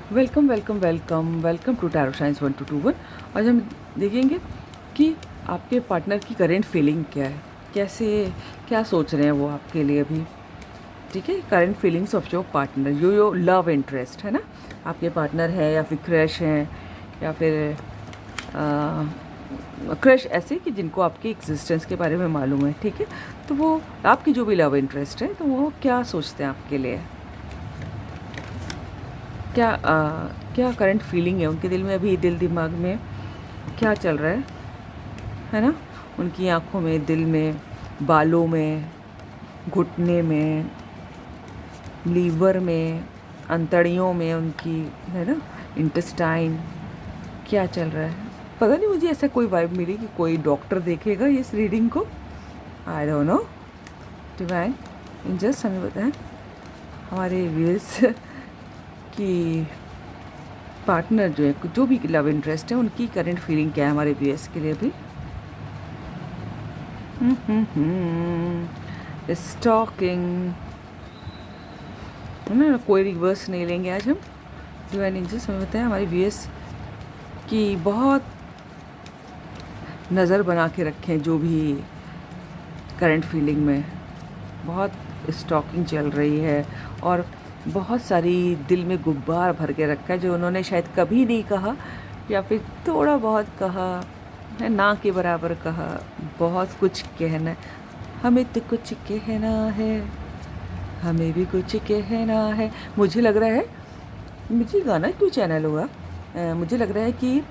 Welcome welcome welcome welcome to tarot science 1221। आज हम देखेंगे कि आपके पार्टनर की करेंट फीलिंग क्या है, कैसे क्या सोच रहे हैं वो आपके लिए अभी। ठीक है, current feelings of your partner, yo love interest है ना। आपके पार्टनर है या फिर क्रश हैं या फिर क्रश ऐसे कि जिनको आपकी एग्जिस्टेंस के बारे में मालूम है। ठीक है, तो वो आपकी जो भी लव इंटरेस्ट है तो वो क्या सोचते हैं आपके लिए, क्या करंट फीलिंग है उनके दिल में अभी, दिल दिमाग में क्या चल रहा है ना। उनकी आँखों में, दिल में, बालों में, घुटने में, लीवर में, अंतड़ियों में उनकी, है ना, इंटेस्टाइन, क्या चल रहा है। पता नहीं, मुझे ऐसा कोई वाइब मिली कि कोई डॉक्टर देखेगा इस रीडिंग को। I don't know. Divine just हमें बताएं हमारे व्यूअर्स की पार्टनर जो है, जो भी लव इंटरेस्ट है, उनकी करंट फीलिंग क्या है हमारे व्यूअर्स के लिए अभी। स्टॉकिंग है ना, कोई रिवर्स नहीं लेंगे आज हम। डिवाइन एंजल्स हमें बताएं हमारे व्यूअर्स की बहुत नज़र बना के रखें, जो भी करंट फीलिंग में बहुत स्टॉकिंग चल रही है और बहुत सारी दिल में गुब्बार भर के रखा है जो उन्होंने शायद कभी नहीं कहा या फिर थोड़ा बहुत कहा है, ना के बराबर कहा। बहुत कुछ कहना है, हमें तो कुछ कहना है, हमें भी कुछ कहना है। मुझे लग रहा है, मुझे गाना क्यों चैनल हुआ, मुझे लग रहा है कि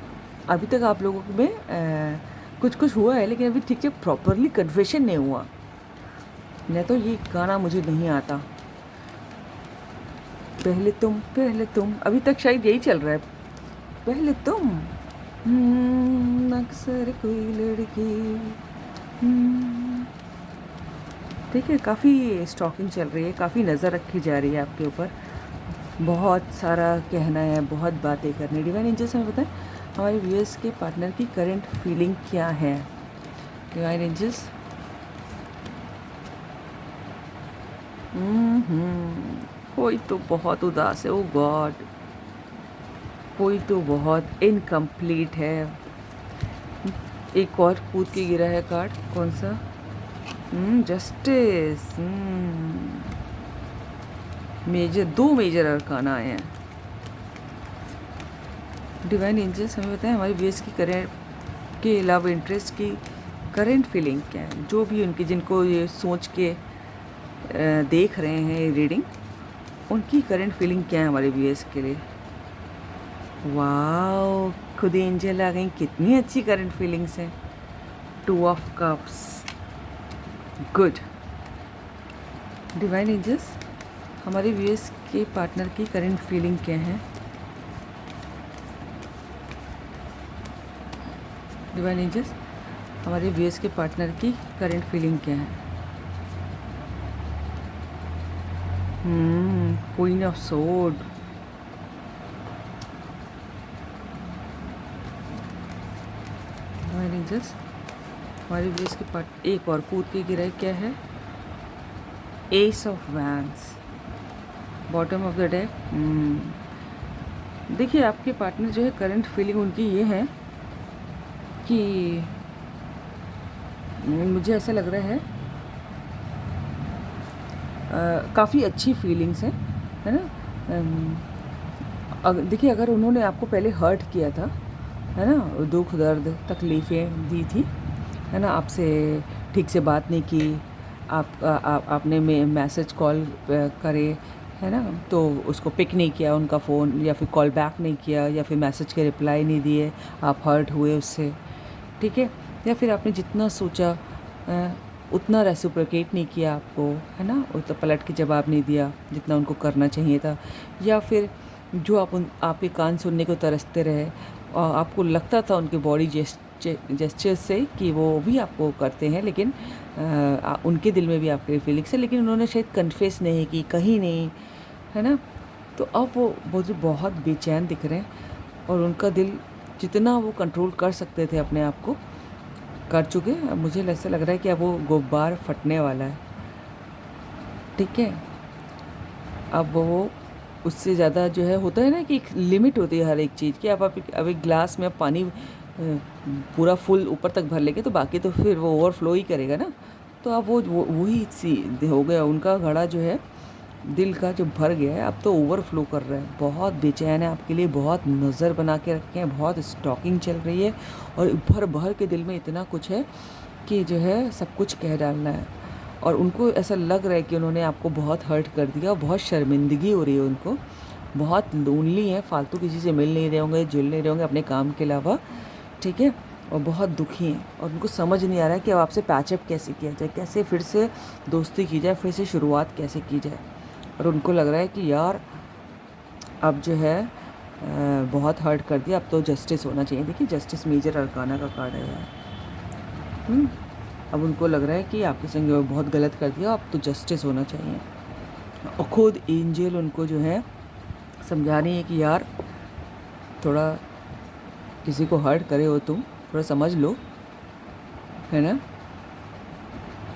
अभी तक आप लोगों में कुछ कुछ हुआ है लेकिन अभी ठीक से प्रॉपरली कन्फेशन नहीं हुआ। नहीं तो ये गाना मुझे नहीं आता। पहले तुम, अभी तक शायद यही चल रहा है। पहले तुम, अक्सर कोई लड़की, ठीक है। काफ़ी स्टॉकिंग चल रही है, काफ़ी नज़र रखी जा रही है आपके ऊपर, बहुत सारा कहना है, बहुत बातें करनी। डिवाइन एंजल्स हमें बताएं हमारे व्यूअर्स के पार्टनर की करंट फीलिंग क्या है। डिवाइन एंजल्स, कोई तो बहुत उदास है, ओ गॉड, कोई तो बहुत इनकम्प्लीट है। एक और कूद के गिरा है कार्ड, कौन सा? जस्टिस। मेजर, दो मेजर अरकाना आए हैं। डिवाइन एंजल्स हमें बताएं हमारी बेस की करेंट के लव इंटरेस्ट की करेंट फीलिंग क्या है, जो भी उनकी, जिनको ये सोच के देख रहे हैं रीडिंग, उनकी करंट फीलिंग क्या है हमारे व्यूअर्स के लिए। वाओ, खुद एंजल आ गई, कितनी अच्छी करंट फीलिंग्स हैं। 2 of cups, good. Divine angels हमारे व्यूअर्स के पार्टनर की करंट फीलिंग क्या है। डिवाइन एंजल्स हमारे व्यूअर्स के पार्टनर की करंट फीलिंग क्या है। Queen of sword, divine angels हमारे व्यूअर्स के पार्ट, एक और कूद के गिरा है, क्या है? Ace of wands, bottom of the deck. देखिए आपके पार्टनर जो है, करंट फीलिंग उनकी ये है कि मुझे ऐसा लग रहा है काफ़ी अच्छी फीलिंग्स है ना। देखिए अगर उन्होंने आपको पहले हर्ट किया था, है ना, दुख दर्द तकलीफ़ें दी थी, है ना, आपसे ठीक से बात नहीं की, आपने मैसेज कॉल करे, है ना, तो उसको पिक नहीं किया उनका फ़ोन, या फिर कॉल बैक नहीं किया, या फिर मैसेज के रिप्लाई नहीं दिए, आप हर्ट हुए उससे। ठीक है, या फिर आपने जितना सोचा उतना रेसिप्रोकेट नहीं किया आपको, है ना, उतना पलट के जवाब नहीं दिया जितना उनको करना चाहिए था, या फिर जो आपके कान सुनने को तरसते रहे और आपको लगता था उनके बॉडी जेस्चर्स से कि वो भी आपको करते हैं, लेकिन उनके दिल में भी आपके फीलिंग्स है, लेकिन उन्होंने शायद कन्फेस नहीं की कहीं नहीं, है ना। तो अब वो बहुत बेचैन दिख रहे हैं और उनका दिल जितना वो कंट्रोल कर सकते थे अपने आप को कर चुके। अब मुझे ऐसा लग रहा है कि अब वो गुब्बार फटने वाला है। ठीक है, अब वो उससे ज़्यादा जो है होता है ना कि एक लिमिट होती है हर एक चीज़ की। आप अब एक ग्लास में आप पानी पूरा फुल ऊपर तक भर लेंगे तो बाकी तो फिर वो ओवरफ्लो ही करेगा ना। तो अब वही सी हो गया उनका घड़ा जो है दिल का, जो भर गया है अब तो ओवरफ्लो कर रहा है। बहुत बेचैन है आपके लिए, बहुत नज़र बना के रखे हैं, बहुत स्टॉकिंग चल रही है और भर भर के दिल में इतना कुछ है कि जो है सब कुछ कह डालना है। और उनको ऐसा लग रहा है कि उन्होंने आपको बहुत हर्ट कर दिया, बहुत शर्मिंदगी हो रही है उनको, बहुत लोनली है, फालतू किसी से मिल नहीं रहे होंगे, जुल नहीं रहे होंगे अपने काम के अलावा, ठीक है। और बहुत दुखी हैं और उनको समझ नहीं आ रहा है कि अब आपसे पैचअप कैसे किया जाए, कैसे फिर से दोस्ती की जाए, फिर से शुरुआत कैसे की जाए। और उनको लग रहा है कि यार अब जो है बहुत हर्ट कर दिया, अब तो जस्टिस होना चाहिए। देखिए जस्टिस मेजर अरकाना का कार्ड है यार। अब उनको लग रहा है कि आपके संग बहुत गलत कर दिया, अब तो जस्टिस होना चाहिए। और खुद एंजल उनको जो है समझा रही है कि यार थोड़ा किसी को हर्ट करे हो तुम, थोड़ा समझ लो, है ना,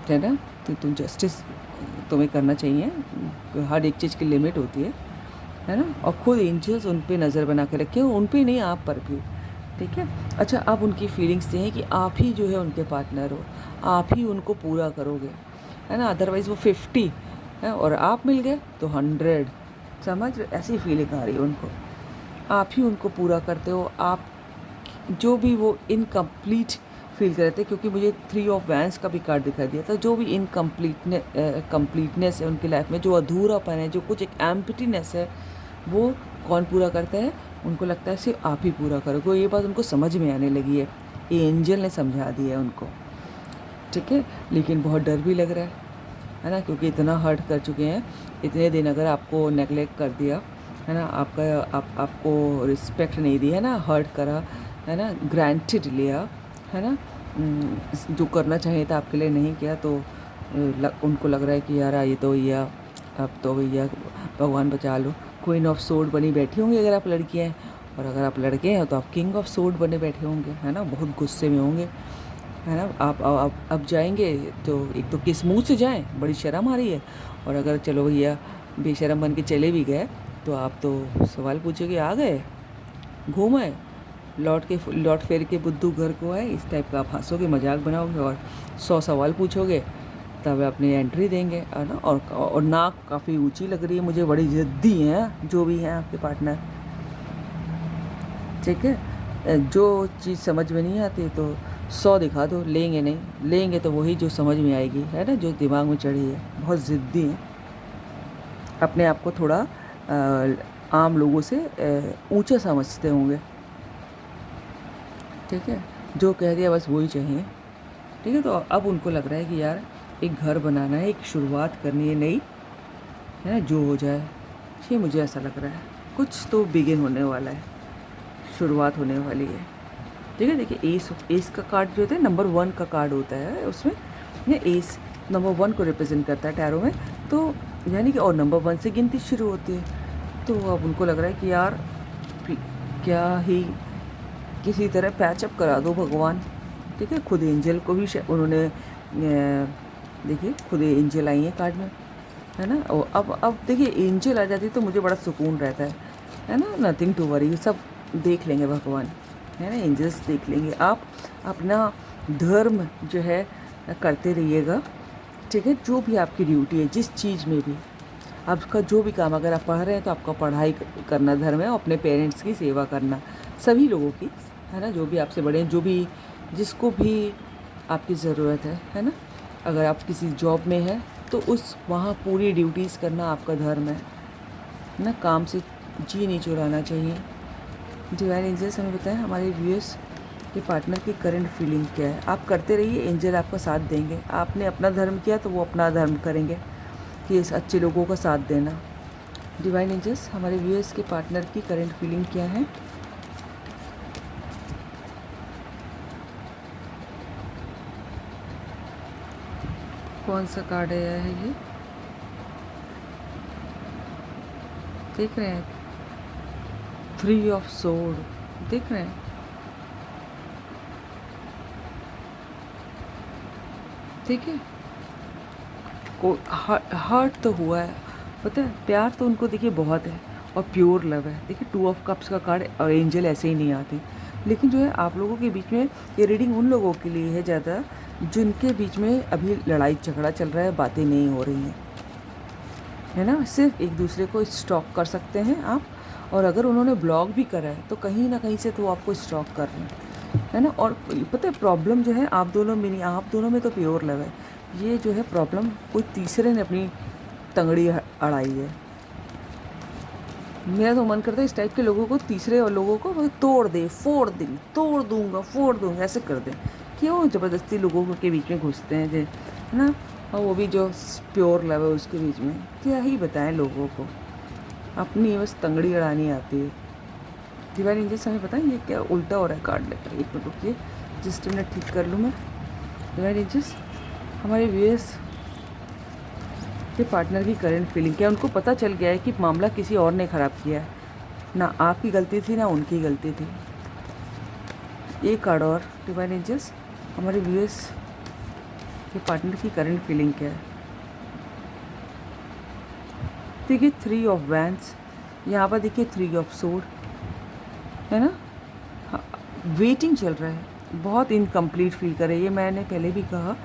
है ना। तो तुम जस्टिस तुम्हें करना चाहिए, हर एक चीज़ की लिमिट होती है ना। और खुद एंजल्स उन पे नज़र बना के रखे हो, उन पे नहीं आप पर भी, ठीक है। अच्छा अब उनकी फीलिंग्स ये हैं कि आप ही जो है उनके पार्टनर हो, आप ही उनको पूरा करोगे, है ना। अदरवाइज़ वो 50 है और आप मिल गए तो 100, समझ, ऐसी फीलिंग आ रही है उनको। आप ही उनको पूरा करते हो, आप जो भी वो इनकम्प्लीट फील कर रहे थे, क्योंकि मुझे 3 ऑफ वैंस का भी कार्ड दिखाई दिया था। जो भी इनकम्प्लीटनेस है उनकी लाइफ में, जो अधूरापन है, जो कुछ एक एम्प्टीनेस है, वो कौन पूरा करता है? उनको लगता है सिर्फ आप ही पूरा करोगे। ये बात उनको समझ में आने लगी है, एंजल ने समझा दिया है उनको, ठीक है। लेकिन बहुत डर भी लग रहा है ना, क्योंकि इतना हर्ट कर चुके हैं, इतने दिन अगर आपको नेगलेक्ट कर दिया है ना, आपको रिस्पेक्ट नहीं दी है ना, हर्ट करा है ना, ग्रांटेड लिया है ना, जो करना चाहिए था आपके लिए नहीं किया, तो उनको लग रहा है कि यार ये तो भैया, अब तो भैया भगवान बचा लो। क्वीन ऑफ सोर्ड बनी बैठी होंगी अगर आप लड़की हैं, और अगर आप लड़के हैं तो आप किंग ऑफ सोर्ड बने बैठे होंगे, है ना। बहुत गुस्से में होंगे, है ना। आप अब जाएंगे तो एक तो किस मुंह से जाएं, बड़ी शर्म आ रही है। और अगर चलो भैया बेशरम बन के चले भी गए तो आप तो सवाल पूछोगे, आ गए, घूम आए, लौट फेर के बुद्धू घर को आए, इस टाइप का आप हंसोगे, मजाक बनाओगे और 100 सवाल पूछोगे, तब अपनी एंट्री देंगे, है ना। और नाक काफ़ी ऊंची लग रही है मुझे, बड़ी ज़िद्दी हैं जो भी हैं आपके पार्टनर, ठीक है। जो चीज़ समझ में नहीं आती तो 100 दिखा दो, लेंगे नहीं, लेंगे तो वही जो समझ में आएगी, है ना, जो दिमाग में चढ़ी है। बहुत ज़िद्दी हैं, अपने आप को थोड़ा आम लोगों से ऊंचा समझते होंगे, ठीक है। जो कह दिया बस वही चाहिए, ठीक है। तो अब उनको लग रहा है कि यार एक घर बनाना है, एक शुरुआत करनी है नई, है ना, जो हो जाए, ये मुझे ऐसा लग रहा है कुछ तो बिगिन होने वाला है, शुरुआत होने वाली है, ठीक है। देखिए एस का कार्ड जो होता है नंबर 1 का कार्ड होता है, उसमें ये एस नंबर 1 को रिप्रेजेंट करता है टैरो में, तो यानी कि और नंबर 1 से गिनती शुरू होती है। तो अब उनको लग रहा है कि यार क्या ही किसी तरह पैचअप करा दो भगवान, ठीक है। खुद एंजल को भी उन्होंने देखिए खुद एंजल आई है कार्ड में, है ना। और अब देखिए एंजल आ जाती तो मुझे बड़ा सुकून रहता है ना। नथिंग टू वरी, सब देख लेंगे भगवान, है ना, एंजल्स देख लेंगे। आप अपना धर्म जो है करते रहिएगा, ठीक है। जो भी आपकी ड्यूटी है, जिस चीज़ में भी आपका जो भी काम, अगर आप पढ़ रहे हैं तो आपका पढ़ाई करना धर्म है, अपने पेरेंट्स की सेवा करना, सभी लोगों की, है ना, जो भी आपसे बड़े हैं, जो भी जिसको भी आपकी ज़रूरत है ना। अगर आप किसी जॉब में हैं तो उस वहाँ पूरी ड्यूटीज़ करना आपका धर्म है ना। काम से जी नहीं चुराना चाहिए। डिवाइन एंजल्स हमें बताएं हमारे व्यूअर्स के पार्टनर की करंट फीलिंग क्या है। आप करते रहिए, एंजल आपका साथ देंगे। आपने अपना धर्म किया तो वो अपना धर्म करेंगे, कि इस अच्छे लोगों का साथ देना। डिवाइन एंजल्स हमारे व्यूअर्स के पार्टनर की करंट फीलिंग क्या है? कौन सा कार्ड आया है ये, देख रहे हैं? 3 ऑफ सोर्ड, देख रहे हैं? ठीक है, को हर्ट तो हुआ है, पता है, प्यार तो उनको देखिए बहुत है, और प्योर लव है। देखिए 2 ऑफ कप्स का कार्ड और एंजल ऐसे ही नहीं आते, लेकिन जो है आप लोगों के बीच में ये रीडिंग उन लोगों के लिए है ज़्यादा जिनके बीच में अभी लड़ाई झगड़ा चल रहा है, बातें नहीं हो रही हैं, है ना। सिर्फ एक दूसरे को स्टॉक कर सकते हैं आप, और अगर उन्होंने ब्लॉक भी करा है तो कहीं ना कहीं से तो आपको स्टॉक कर रहे हैं, है ना। और पता है प्रॉब्लम जो है आप दोनों में नहीं, आप दोनों में तो प्योर लव है, ये जो है प्रॉब्लम कोई तीसरे ने अपनी तंगड़ी अड़ाई है। मेरा तो मन करता है इस टाइप के लोगों को, तीसरे और लोगों को तोड़ दे, फोड़ दे, तोड़ दूंगा, फोड़ दूंगा, ऐसे कर दें। क्यों ज़बरदस्ती लोगों के बीच में घुसते हैं है ना। और वो भी जो प्योर लव है उसके बीच में क्या ही बताएं लोगों को, अपनी बस तंगड़ी अड़ानी आती है। डिवाइन एंजल्स हमें बताएं ये क्या उल्टा हो रहा है कार्ड लेकर, एक मिनट रुकिए, जस्ट मिनट ठीक कर लूँ मैं। डिवाइन एंजल्स हमारे व्यूअर्स के पार्टनर की करंट फीलिंग क्या, उनको पता चल गया है कि मामला किसी और ने ख़राब किया है, ना आपकी गलती थी ना उनकी गलती थी। एक कार्ड और डिवाइन एंजल्स हमारे व्यूअर्स के पार्टनर की करंट फीलिंग क्या है। देखिए 3 ऑफ वैंड्स, यहाँ पर देखिए 3 ऑफ सोर्ड, है ना। वेटिंग चल रहा है, बहुत इनकम्प्लीट फील कर रही है, मैंने पहले भी कहा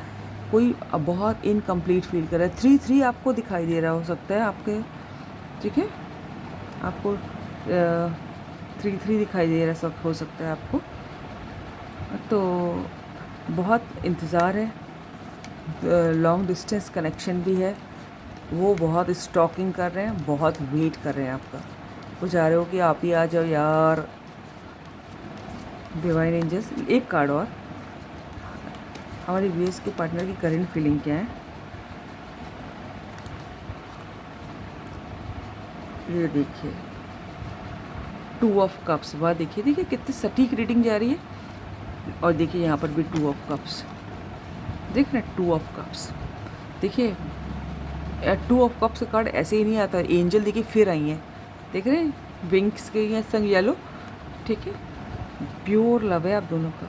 कोई बहुत इनकम्प्लीट फील कर रहा है। 3-3 आपको दिखाई दे रहा हो सकता है आपके, ठीक है, आपको 3-3 दिखाई दे रहा हो सकता है आपको, तो बहुत इंतज़ार है, लॉन्ग डिस्टेंस कनेक्शन भी है, वो बहुत स्टॉकिंग कर रहे हैं, बहुत वेट कर रहे हैं आपका, वो चाह रहे हो कि आप ही आ जाओ यार। डिवाइन एंजल्स एक कार्ड और हमारे व्यूअर्स के पार्टनर की करंट फीलिंग क्या है। ये देखिए 2 ऑफ कप्स, वाह देखिए देखिए कितनी सटीक रीडिंग जा रही है। और देखिए यहाँ पर भी 2 ऑफ कप्स, देख रहे हैं 2 ऑफ कप्स, देखिए 2 ऑफ कप्स का कार्ड ऐसे ही नहीं आता। एंजल देखिए फिर आई हैं, देख रहे हैं विंग्स के हैं संग येलो, ठीक है। प्योर लव है आप दोनों का,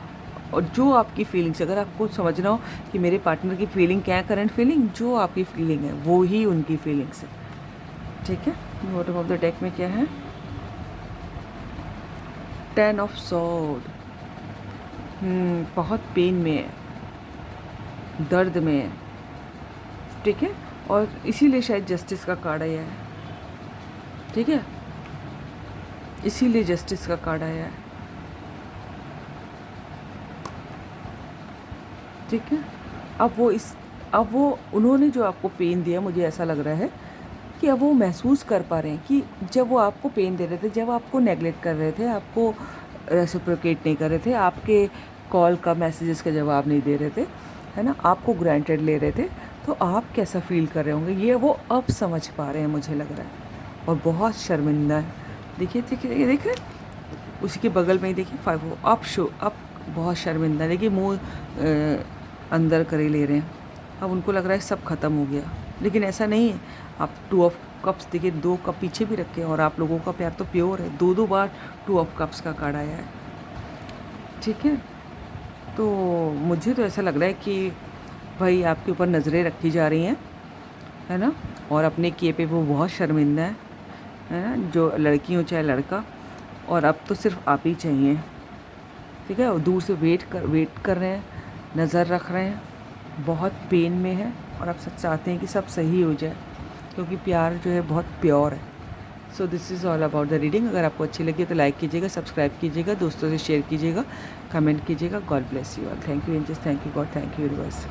और जो आपकी फीलिंग्स, अगर आपको समझना हो कि मेरे पार्टनर की फीलिंग क्या है, करंट फीलिंग, जो आपकी फीलिंग है वो ही उनकी फीलिंग्स है, ठीक है। बॉटम ऑफ द डेक में क्या है, 10 ऑफ सॉर्ड, बहुत पेन में है, दर्द में है, ठीक है, और इसीलिए शायद जस्टिस का कार्ड आया है, ठीक है, इसीलिए जस्टिस का कार्ड आया है, ठीक है। अब वो उन्होंने जो आपको पेन दिया, मुझे ऐसा लग रहा है कि अब वो महसूस कर पा रहे हैं कि जब वो आपको पेन दे रहे थे, जब आपको नेगलेक्ट कर रहे थे, आपको रेसिप्रोकेट नहीं कर रहे थे, आपके कॉल का मैसेजेस का जवाब नहीं दे रहे थे, है ना, आपको ग्रांटेड ले रहे थे, तो आप कैसा फील कर रहे होंगे, ये वो अब समझ पा रहे हैं मुझे लग रहा है, और बहुत शर्मिंदा है। देखिए देखिए देख रहे हैं, उसी के बगल में ही देखिए 5 अब बहुत शर्मिंदा, देखिए मुँह अंदर करे ले रहे हैं, अब उनको लग रहा है सब ख़त्म हो गया, लेकिन ऐसा नहीं है। आप 2 ऑफ कप्स देखिए, 2 कप पीछे भी रखे, और आप लोगों का प्यार तो प्योर है, 2 बार 2 ऑफ कप्स का कार्ड आया है, ठीक है। तो मुझे तो ऐसा लग रहा है कि भाई आपके ऊपर नज़रें रखी जा रही हैं, है ना, और अपने किए पे वो बहुत शर्मिंदा है ना, जो लड़की हो चाहे लड़का, और अब तो सिर्फ आप ही चाहिए, ठीक है। और दूर से वेट कर रहे हैं, नज़र रख रहे हैं, बहुत पेन में है, और आप सब चाहते हैं कि सब सही हो जाए, क्योंकि प्यार जो है बहुत प्योर है। So this is all about the reading. अगर आपको अच्छी लगी तो लाइक कीजिएगा, सब्सक्राइब कीजिएगा, दोस्तों से शेयर कीजिएगा, कमेंट कीजिएगा। God bless you all. Thank you angels, thank you God, thank you universe.